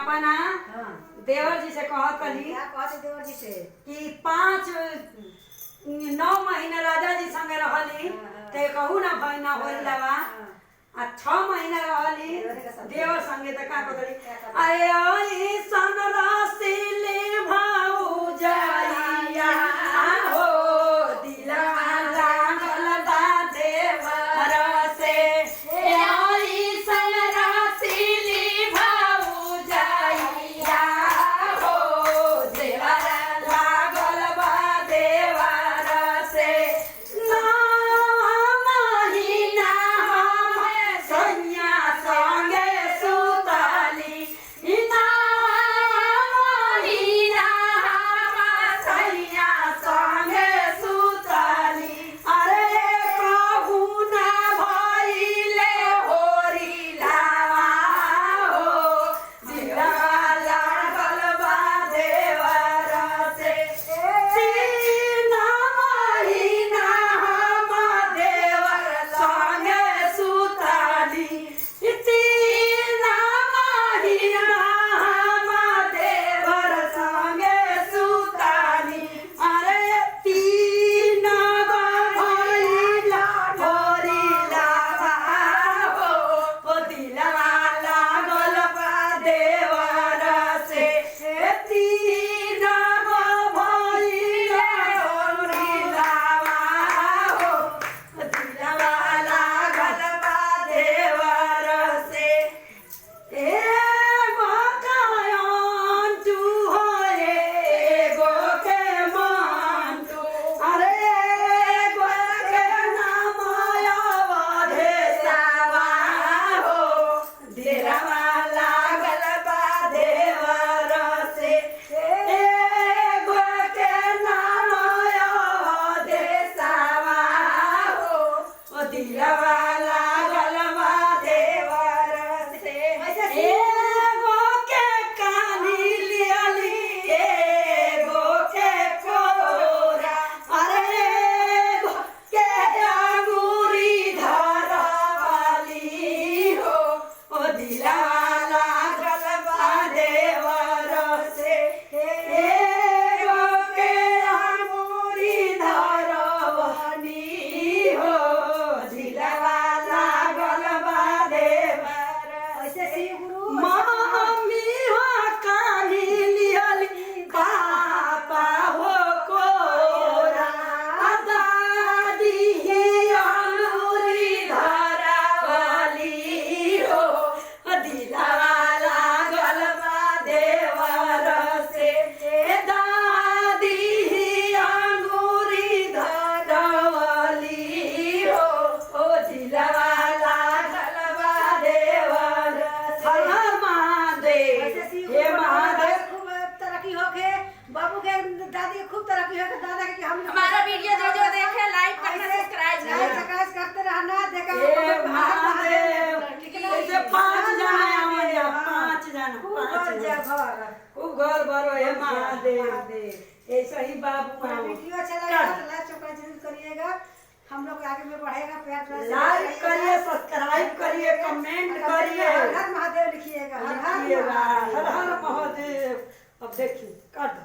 अपना देवर जी से कहत कली क्या कहते देवर जी से कि 9 महीना राजा जी संगे रहली ते कहू ना बहना होलवा आ 6 महीना रहली देवर संगे त का कहतली अरे आई सन रासिले भाऊ जाइया हो दिला लागल बा देवर से आई सन रासिले भाऊ जाइया हो देवर लागल बा देवर से ना महीना हम सैया संगे सुतली ना महीना हम सैया संगे सुतली अरे कहू ना भइले होरी लावा हो दिलवा लागल बा देवर से तीन महीना हम देवर संगे सुतली तीन महीना हम देवर संगे सुतली अरे तीन गो भइला होरी लावा हो दिलवा लागल बा देवर से तीन गो भइला होरी लावा हो दिलवा लागल बा देवर से एगो कायन तू हो एगो के मान तू अरे एगो के नाम अवधेशवा हो दिलवा लागल बा देवर से एगो के नाम अवधेशवा हो दिलवा लागल बा देवर से एगो के कानी लियली एगो के कोरा अरे एगो के अंगूरी धरवाली हो दिलवा लागल बा देवर से एगो के अंगूरी धरवाली हो दिलवा लागल बा देवर ऐसे श्री गुरु मम्मी हो कानी लियली पापा हो कोरा दादी ही अंगूरी धरवाली हो दिलवा लागल बा देवर से दादी ही अंगूरी धरवाली हो दिलवा लागल बा देवर हर हर महादेव हे महादेव खूब तरक्की होके बाबू के दादी के खूब तरक्की होके दादा के हम हमारा वीडियो जो जो देखे लाइक करना सब्सक्राइब सकाश करते रहना देखा हे महादेव ऐसे 5 जना आवे 5 जना खूब घर जा घर खूब घर भरो हे महादेव ऐसा ही बाबू हमारा वीडियो अच्छा लगा तो लाइक जरूर करिएगा हम लोग आगे में बढ़ेगा प्यार लाइक करिए सब्सक्राइब करिए कमेंट करिए हर हर महादेव लिखिएगा हर हर हर हर महादेव अब देखिए कर दो